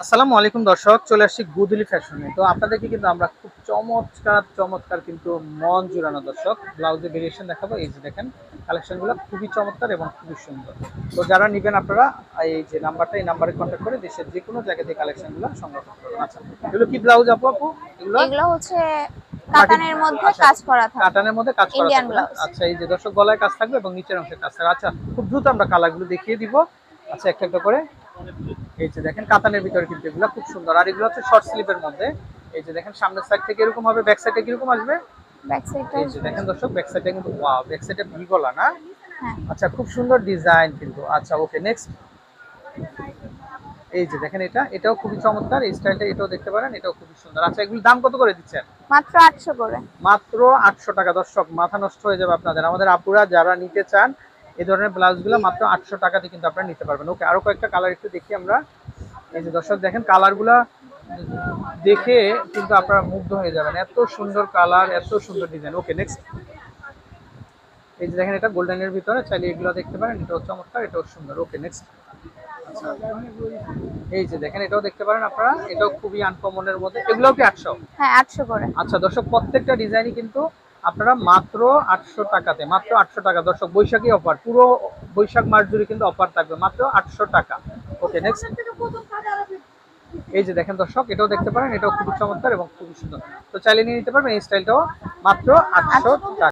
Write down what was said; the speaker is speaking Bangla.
আসসালামু আলাইকুম দর্শক, চলে আসছি গুদুলি ফ্যাশনে। তো আপনাদেরকে কিন্তু আমরা খুব চমৎকার চমৎকার কিন্তু মন জুড়ানো দর্শক ব্লাউজের ভেরিয়েশন দেখাবো। এই যে দেখেন কালেকশনগুলো খুবই চমৎকার এবং খুবই সুন্দর। তো যারা নেবেন আপনারা এই যে নাম্বারটা, এই নাম্বারে কন্ট্যাক্ট করে দেশের যে কোনো জায়গা থেকে কালেকশনগুলো সংগ্রহ করতে পারবেন। আচ্ছা, এগুলো কি ব্লাউজ আপু? এগুলো এগুলো হচ্ছে পার্টি, কাতানের মধ্যে আচ্ছা, কাজ করা থাকবে। কাটানের মধ্যে কাজ করা ইন্ডিয়ান থাকবে না? ব্লাউজ। আচ্ছা, এই যে দর্শক গলায় কাজ থাকবে এবং নিচের অংশে কাজ থাকবে। আচ্ছা, খুব দ্রুত আমরা কালারগুলো দেখিয়ে দিব। আচ্ছা, একটা একটা করে। এই যে দেখেন কাতানের ভিতরে কিন্তু এগুলো খুব সুন্দর। আর এগুলো হচ্ছে শর্ট স্লিভের মধ্যে। এই যে দেখেন সামনের সাইড থেকে এরকম হবে, ব্যাক সাইডে কিরকম আসবে? ব্যাক সাইডটা এই যে দেখেন দর্শক ব্যাক সাইডে কিন্তু ওয়াও, ব্যাক সাইডে ভি গলা না? হ্যাঁ। আচ্ছা, খুব সুন্দর ডিজাইন কিন্তু। আচ্ছা, ওকে, নেক্সট। এই যে দেখেন এটাও খুবই চমৎকার। এই স্টাইলটা এটাও দেখতে পারেন, এটাও খুবই সুন্দর। আচ্ছা, এগুলোর দাম কত করে দিচ্ছেন? মাত্র 800 করে। মাত্র 800 টাকা। দর্শক মাথা নষ্ট হয়ে যাবে আপনাদের। আমাদের আপুরা যারা নিতে চান এই ধরনের ব্লাউজগুলো মাত্র 800 টাকাতে কিন্তু আপনারা নিতে পারবেন। ওকে, আরো কয়েকটা কালার একটু দেখি আমরা। এই যে দর্শক দেখেন কালারগুলা দেখে কিন্তু আপনারা মুগ্ধ হয়ে যাবেন। এত সুন্দর কালার, এত সুন্দর ডিজাইন। ওকে, নেক্সট। এই যে দেখেন এটা গোল্ডেনের ভিতরে, চাইলে এগুলো দেখতে পারেন। এটাও চমৎকার, এটাও সুন্দর। ওকে, নেক্সট। এই যে দেখেন এটাও দেখতে পারেন আপনারা, এটাও খুবই আনকমনের মধ্যে। এগুলোও কি 800? হ্যাঁ, 800 করে। আচ্ছা দর্শক, প্রত্যেকটা ডিজাইনই কিন্তু আপনারা মাত্র 800 টাকাতে, মাত্র 800 টাকা। দর্শক বৈশাখী অফার, পুরো বৈশাখ মাস জুড়ে কিন্তু অফার থাকবে মাত্র 800 টাকা। ওকে, নেক্সট। এই যে দেখেন দর্শক এটাও দেখতে পারেন, এটাও খুবই চমৎকার এবং খুবই সুন্দর। তো চাইলে নিয়ে নিতে পারবেন। এই স্টাইলটাও মাত্র 800 টাকা।